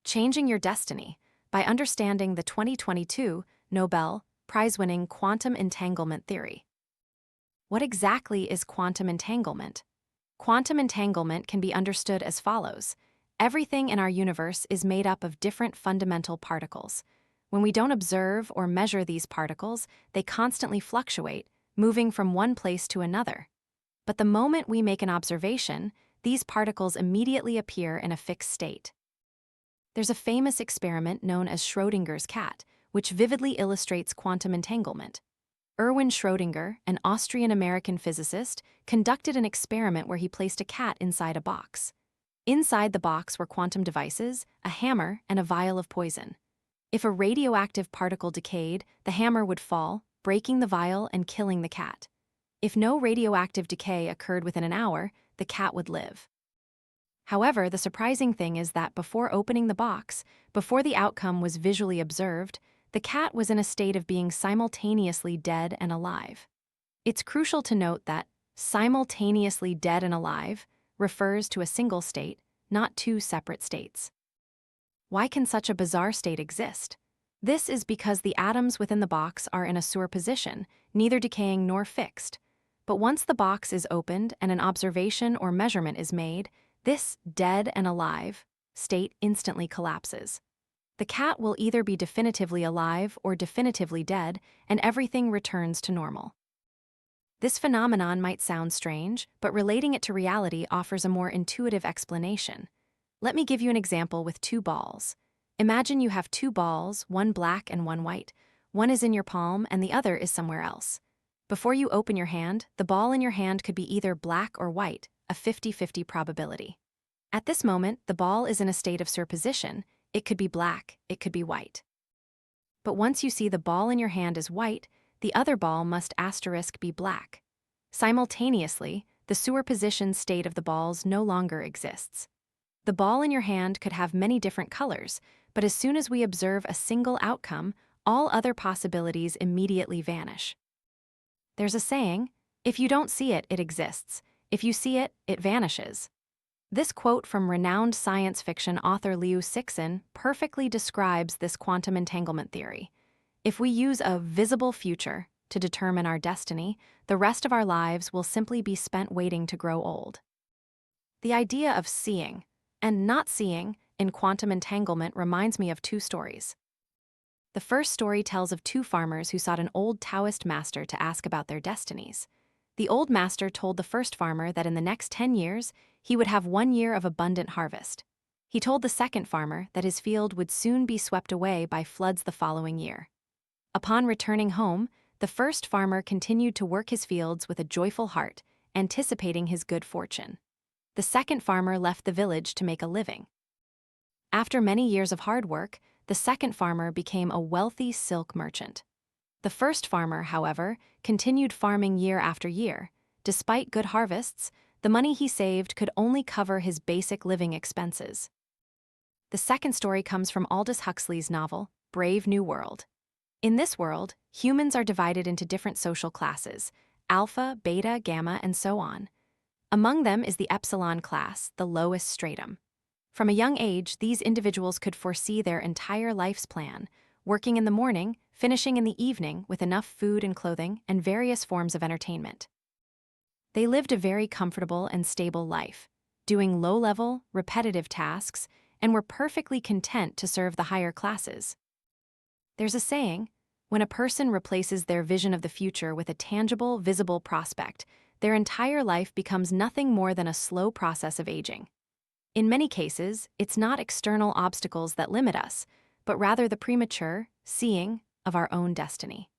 Changing Your Destiny by understanding the 2022 Nobel Prize-winning quantum entanglement theory. What exactly is quantum entanglement? Quantum entanglement can be understood as follows. Everything in our universe is made up of different fundamental particles. When we don't observe or measure these particles, they constantly fluctuate, moving from one place to another. But the moment we make an observation, these particles immediately appear in a fixed state. There's a famous experiment known as Schrödinger's cat, which vividly illustrates quantum entanglement. Erwin Schrödinger, an Austrian-American physicist, conducted an experiment where he placed a cat inside a box. Inside the box were quantum devices, a hammer, and a vial of poison. If a radioactive particle decayed, the hammer would fall, breaking the vial and killing the cat. If no radioactive decay occurred within an hour, the cat would live. However, the surprising thing is that before opening the box, before the outcome was visually observed, the cat was in a state of being simultaneously dead and alive. It's crucial to note that simultaneously dead and alive refers to a single state, not two separate states. Why can such a bizarre state exist? This is because the atoms within the box are in a superposition, neither decaying nor fixed. But once the box is opened and an observation or measurement is made, this dead and alive state instantly collapses. The cat will either be definitively alive or definitively dead, and everything returns to normal. This phenomenon might sound strange, but relating it to reality offers a more intuitive explanation. Let me give you an example with two balls. Imagine you have two balls, one black and one white. One is in your palm and the other is somewhere else. Before you open your hand, the ball in your hand could be either black or white, a 50-50 probability. At this moment, the ball is in a state of superposition. It could be black, it could be white. But once you see the ball in your hand is white, the other ball must be black. Simultaneously, the superposition state of the balls no longer exists. The ball in your hand could have many different colors, but as soon as we observe a single outcome, all other possibilities immediately vanish. There's a saying, if you don't see it, it exists. If you see it, it vanishes. This quote from renowned science fiction author Liu Cixin perfectly describes this quantum entanglement theory. If we use a visible future to determine our destiny, the rest of our lives will simply be spent waiting to grow old. The idea of seeing and not seeing in quantum entanglement reminds me of two stories. The first story tells of two farmers who sought an old Taoist master to ask about their destinies. The old master told the first farmer that in the next 10 years, he would have 1 year of abundant harvest. He told the second farmer that his field would soon be swept away by floods the following year. Upon returning home, the first farmer continued to work his fields with a joyful heart, anticipating his good fortune. The second farmer left the village to make a living. After many years of hard work, the second farmer became a wealthy silk merchant. The first farmer, however, continued farming year after year. Despite good harvests, the money he saved could only cover his basic living expenses. The second story comes from Aldous Huxley's novel, Brave New World. In this world, humans are divided into different social classes, alpha, beta, gamma, and so on. Among them is the epsilon class, the lowest stratum. From a young age, these individuals could foresee their entire life's plan, working in the morning, finishing in the evening with enough food and clothing and various forms of entertainment. They lived a very comfortable and stable life, doing low-level, repetitive tasks, and were perfectly content to serve the higher classes. There's a saying, when a person replaces their vision of the future with a tangible, visible prospect, their entire life becomes nothing more than a slow process of aging. In many cases, it's not external obstacles that limit us, but rather the premature seeing of our own destiny.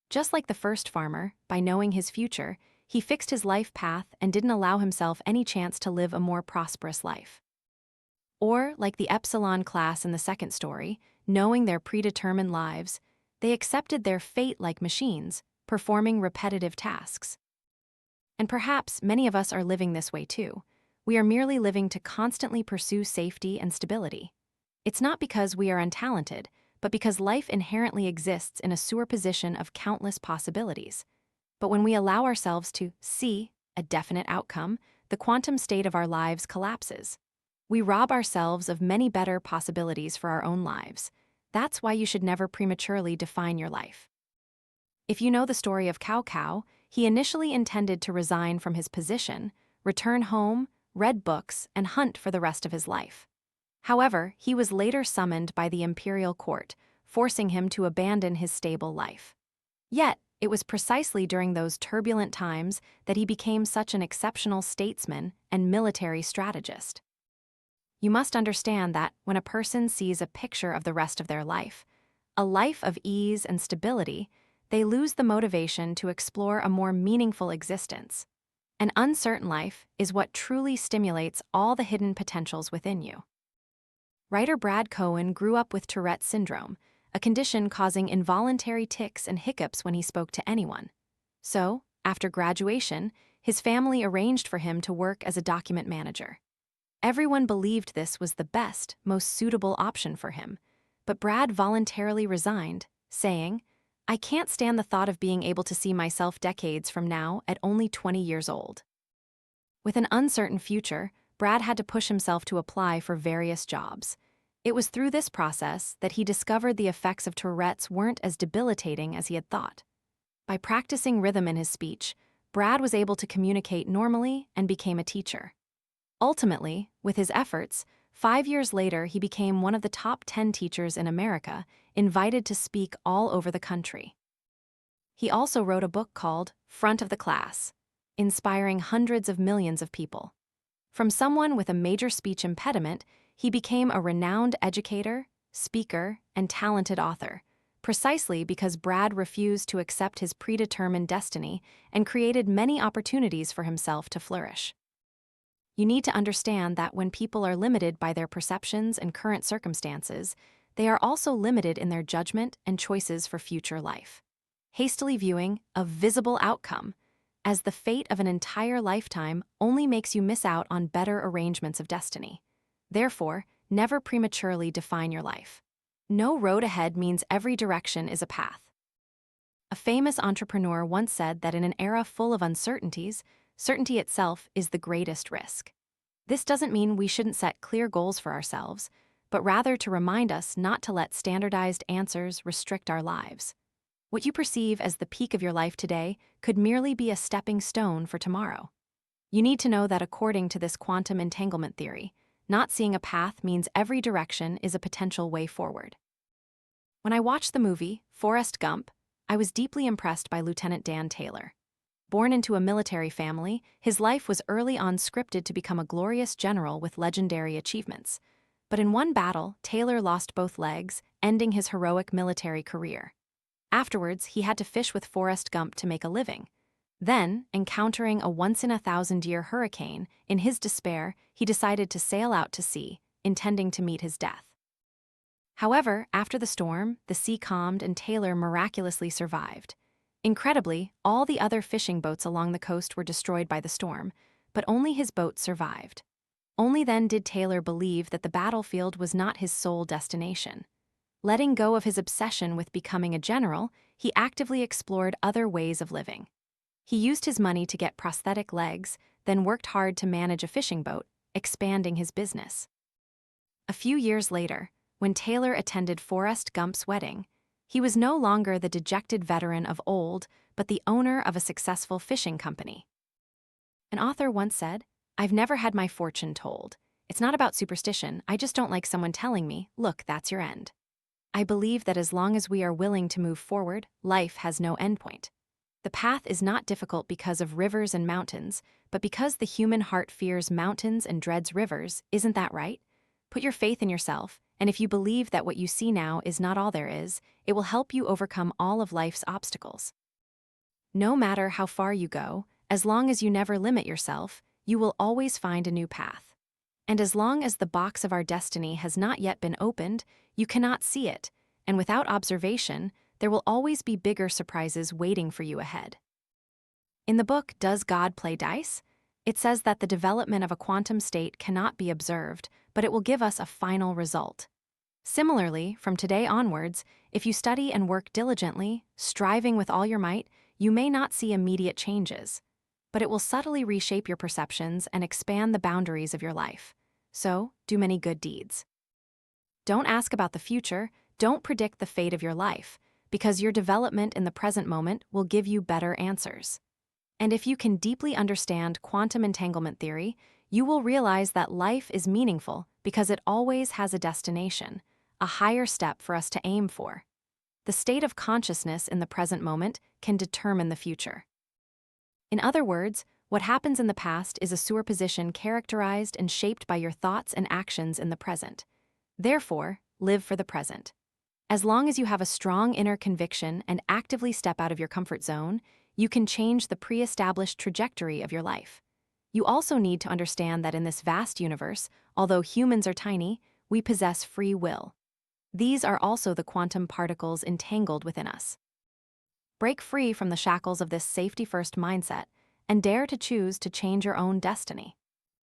Just like the first farmer, by knowing his future, he fixed his life path and didn't allow himself any chance to live a more prosperous life. Or, like the epsilon class in the second story, knowing their predetermined lives, they accepted their fate like machines, performing repetitive tasks. And perhaps many of us are living this way too. We are merely living to constantly pursue safety and stability. It's not because we are untalented, but because life inherently exists in a superposition of countless possibilities. But when we allow ourselves to see a definite outcome, the quantum state of our lives collapses. We rob ourselves of many better possibilities for our own lives. That's why you should never prematurely define your life. If you know the story of Cao Cao, he initially intended to resign from his position, return home, read books, and hunt for the rest of his life. However, he was later summoned by the imperial court, forcing him to abandon his stable life. Yet, it was precisely during those turbulent times that he became such an exceptional statesman and military strategist. You must understand that when a person sees a picture of the rest of their life, a life of ease and stability, they lose the motivation to explore a more meaningful existence. An uncertain life is what truly stimulates all the hidden potentials within you. Writer Brad Cohen grew up with Tourette's syndrome, a condition causing involuntary tics and hiccups when he spoke to anyone. So, after graduation, his family arranged for him to work as a document manager. Everyone believed this was the best, most suitable option for him, but Brad voluntarily resigned, saying, "I can't stand the thought of being able to see myself decades from now at only 20 years old." With an uncertain future, Brad had to push himself to apply for various jobs. It was through this process that he discovered the effects of Tourette's weren't as debilitating as he had thought. By practicing rhythm in his speech, Brad was able to communicate normally and became a teacher. Ultimately, with his efforts, 5 years later he became one of the top 10 teachers in America, invited to speak all over the country. He also wrote a book called Front of the Class, inspiring hundreds of millions of people. From someone with a major speech impediment, he became a renowned educator, speaker, and talented author, precisely because Brad refused to accept his predetermined destiny and created many opportunities for himself to flourish. You need to understand that when people are limited by their perceptions and current circumstances, they are also limited in their judgment and choices for future life. Hastily viewing a visible outcome as the fate of an entire lifetime only makes you miss out on better arrangements of destiny. Therefore, never prematurely define your life. No road ahead means every direction is a path. A famous entrepreneur once said that in an era full of uncertainties, certainty itself is the greatest risk. This doesn't mean we shouldn't set clear goals for ourselves, but rather to remind us not to let standardized answers restrict our lives. What you perceive as the peak of your life today could merely be a stepping stone for tomorrow. You need to know that according to this quantum entanglement theory, not seeing a path means every direction is a potential way forward. When I watched the movie Forrest Gump, I was deeply impressed by Lieutenant Dan Taylor. Born into a military family, his life was early on scripted to become a glorious general with legendary achievements. But in one battle, Taylor lost both legs, ending his heroic military career. Afterwards, he had to fish with Forrest Gump to make a living. Then, encountering a once-in-a-thousand-year hurricane, in his despair, he decided to sail out to sea, intending to meet his death. However, after the storm, the sea calmed and Taylor miraculously survived. Incredibly, all the other fishing boats along the coast were destroyed by the storm, but only his boat survived. Only then did Taylor believe that the battlefield was not his sole destination. Letting go of his obsession with becoming a general, he actively explored other ways of living. He used his money to get prosthetic legs, then worked hard to manage a fishing boat, expanding his business. A few years later, when Taylor attended Forrest Gump's wedding, he was no longer the dejected veteran of old, but the owner of a successful fishing company. An author once said, "I've never had my fortune told. It's not about superstition, I just don't like someone telling me, 'Look, that's your end.'" I believe that as long as we are willing to move forward, life has no endpoint. The path is not difficult because of rivers and mountains, but because the human heart fears mountains and dreads rivers. Isn't that right? Put your faith in yourself, and if you believe that what you see now is not all there is, it will help you overcome all of life's obstacles. No matter how far you go, as long as you never limit yourself, you will always find a new path. And as long as the box of our destiny has not yet been opened, you cannot see it, and without observation, there will always be bigger surprises waiting for you ahead. In the book, Does God Play Dice? It says that the development of a quantum state cannot be observed, but it will give us a final result. Similarly, from today onwards, if you study and work diligently, striving with all your might, you may not see immediate changes, but it will subtly reshape your perceptions and expand the boundaries of your life. so do many good deeds. Don't ask about the future, don't predict the fate of your life, because your development in the present moment will give you better answers. And if you can deeply understand quantum entanglement theory, you will realize that life is meaningful because it always has a destination, a higher step for us to aim for. The state of consciousness in the present moment can determine the future. In other words, what happens in the past is a superposition characterized and shaped by your thoughts and actions in the present. Therefore, live for the present. As long as you have a strong inner conviction and actively step out of your comfort zone, you can change the pre-established trajectory of your life. You also need to understand that in this vast universe, although humans are tiny, we possess free will. These are also the quantum particles entangled within us. Break free from the shackles of this safety-first mindset and dare to choose to change your own destiny.